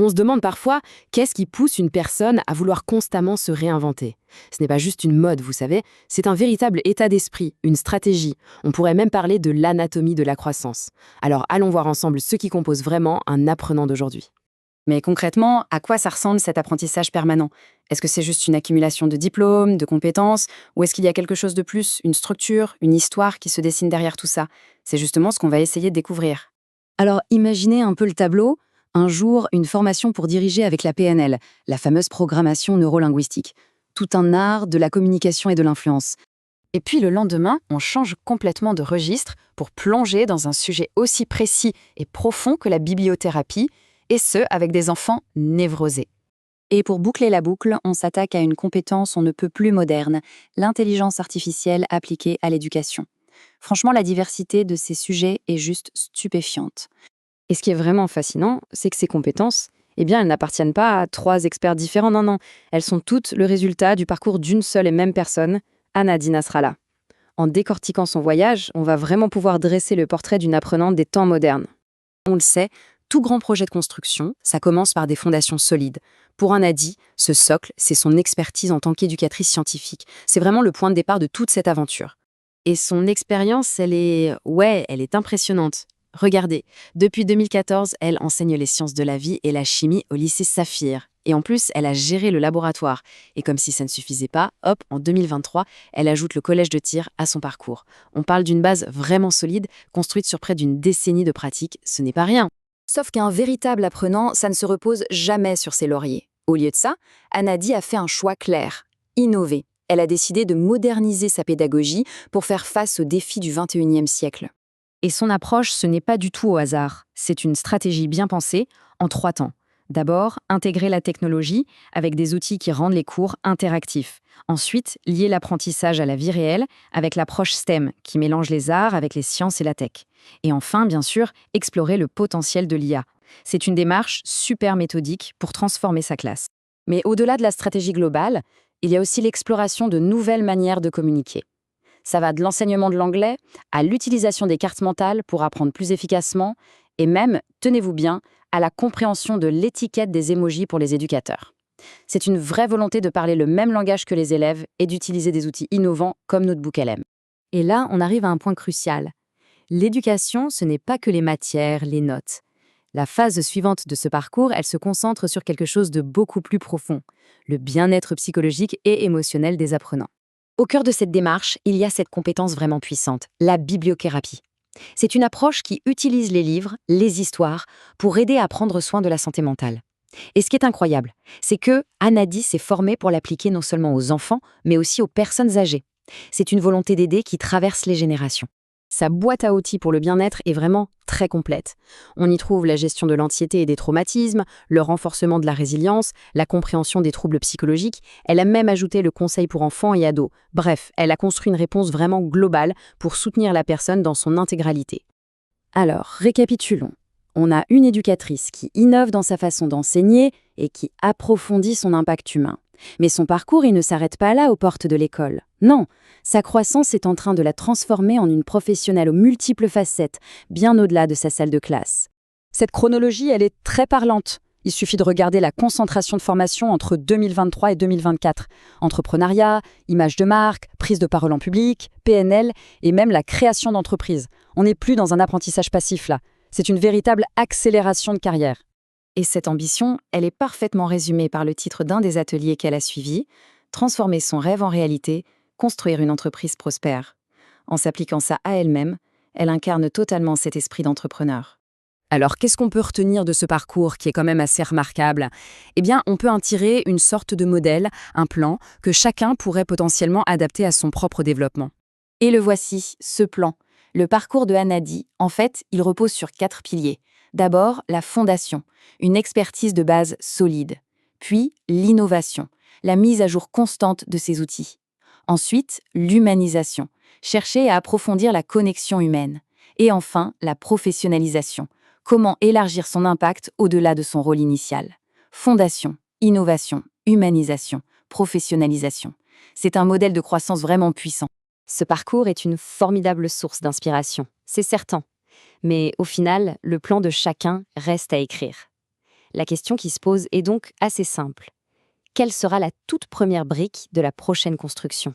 On se demande parfois qu'est-ce qui pousse une personne à vouloir constamment se réinventer. Ce n'est pas juste une mode, vous savez, c'est un véritable état d'esprit, une stratégie. On pourrait même parler de l'anatomie de la croissance. Alors allons voir ensemble ce qui compose vraiment un apprenant d'aujourd'hui. Mais concrètement, à quoi ça ressemble cet apprentissage permanent? Est-ce que c'est juste une accumulation de diplômes, de compétences, ou est-ce qu'il y a quelque chose de plus, une structure, une histoire qui se dessine derrière tout ça? C'est justement ce qu'on va essayer de découvrir. Alors imaginez un peu le tableau. Un jour, une formation pour diriger avec la PNL, la fameuse programmation neurolinguistique. Tout un art de la communication et de l'influence. Et puis le lendemain, on change complètement de registre pour plonger dans un sujet aussi précis et profond que la bibliothérapie, et ce, avec des enfants névrosés. Et pour boucler la boucle, on s'attaque à une compétence on ne peut plus moderne, l'intelligence artificielle appliquée à l'éducation. Franchement, la diversité de ces sujets est juste stupéfiante. Et ce qui est vraiment fascinant, c'est que ces compétences, elles n'appartiennent pas à 3 experts différents, non. Elles sont toutes le résultat du parcours d'une seule et même personne, Anadi Nasrallah. En décortiquant son voyage, on va vraiment pouvoir dresser le portrait d'une apprenante des temps modernes. On le sait, tout grand projet de construction, ça commence par des fondations solides. Pour Anadi, ce socle, c'est son expertise en tant qu'éducatrice scientifique. C'est vraiment le point de départ de toute cette aventure. Et son expérience, elle est impressionnante. Regardez, depuis 2014, elle enseigne les sciences de la vie et la chimie au lycée Saphir. Et en plus, elle a géré le laboratoire. Et comme si ça ne suffisait pas, hop, en 2023, elle ajoute le collège de tir à son parcours. On parle d'une base vraiment solide, construite sur près d'une décennie de pratique. Ce n'est pas rien. Sauf qu'un véritable apprenant, ça ne se repose jamais sur ses lauriers. Au lieu de ça, Anadi a fait un choix clair, innover. Elle a décidé de moderniser sa pédagogie pour faire face aux défis du 21e siècle. Et son approche, ce n'est pas du tout au hasard. C'est une stratégie bien pensée, en 3 temps. D'abord, intégrer la technologie avec des outils qui rendent les cours interactifs. Ensuite, lier l'apprentissage à la vie réelle avec l'approche STEM, qui mélange les arts avec les sciences et la tech. Et enfin, bien sûr, explorer le potentiel de l'IA. C'est une démarche super méthodique pour transformer sa classe. Mais au-delà de la stratégie globale, il y a aussi l'exploration de nouvelles manières de communiquer. Ça va de l'enseignement de l'anglais à l'utilisation des cartes mentales pour apprendre plus efficacement et même, tenez-vous bien, à la compréhension de l'étiquette des émojis pour les éducateurs. C'est une vraie volonté de parler le même langage que les élèves et d'utiliser des outils innovants comme Notebook LM. Et là, on arrive à un point crucial. L'éducation, ce n'est pas que les matières, les notes. La phase suivante de ce parcours, elle se concentre sur quelque chose de beaucoup plus profond, le bien-être psychologique et émotionnel des apprenants. Au cœur de cette démarche, il y a cette compétence vraiment puissante, la bibliothérapie. C'est une approche qui utilise les livres, les histoires, pour aider à prendre soin de la santé mentale. Et ce qui est incroyable, c'est que Anadi s'est formée pour l'appliquer non seulement aux enfants, mais aussi aux personnes âgées. C'est une volonté d'aider qui traverse les générations. Sa boîte à outils pour le bien-être est vraiment très complète. On y trouve la gestion de l'anxiété et des traumatismes, le renforcement de la résilience, la compréhension des troubles psychologiques. Elle a même ajouté le conseil pour enfants et ados. Bref, elle a construit une réponse vraiment globale pour soutenir la personne dans son intégralité. Alors, récapitulons. On a une éducatrice qui innove dans sa façon d'enseigner et qui approfondit son impact humain. Mais son parcours, il ne s'arrête pas là aux portes de l'école. Non, sa croissance est en train de la transformer en une professionnelle aux multiples facettes, bien au-delà de sa salle de classe. Cette chronologie, elle est très parlante. Il suffit de regarder la concentration de formation entre 2023 et 2024. Entrepreneuriat, image de marque, prise de parole en public, PNL et même la création d'entreprises. On n'est plus dans un apprentissage passif là. C'est une véritable accélération de carrière. Et cette ambition, elle est parfaitement résumée par le titre d'un des ateliers qu'elle a suivis, transformer son rêve en réalité, construire une entreprise prospère. En s'appliquant ça à elle-même, elle incarne totalement cet esprit d'entrepreneur. Alors, qu'est-ce qu'on peut retenir de ce parcours qui est quand même assez remarquable? Eh bien, on peut en tirer une sorte de modèle, un plan, que chacun pourrait potentiellement adapter à son propre développement. Et le voici, ce plan. Le parcours de Anadi, en fait, il repose sur 4 piliers. D'abord, la fondation, une expertise de base solide. Puis, l'innovation, la mise à jour constante de ses outils. Ensuite, l'humanisation, chercher à approfondir la connexion humaine. Et enfin, la professionnalisation, comment élargir son impact au-delà de son rôle initial. Fondation, innovation, humanisation, professionnalisation. C'est un modèle de croissance vraiment puissant. Ce parcours est une formidable source d'inspiration, c'est certain. Mais au final, le plan de chacun reste à écrire. La question qui se pose est donc assez simple. Quelle sera la toute première brique de la prochaine construction ?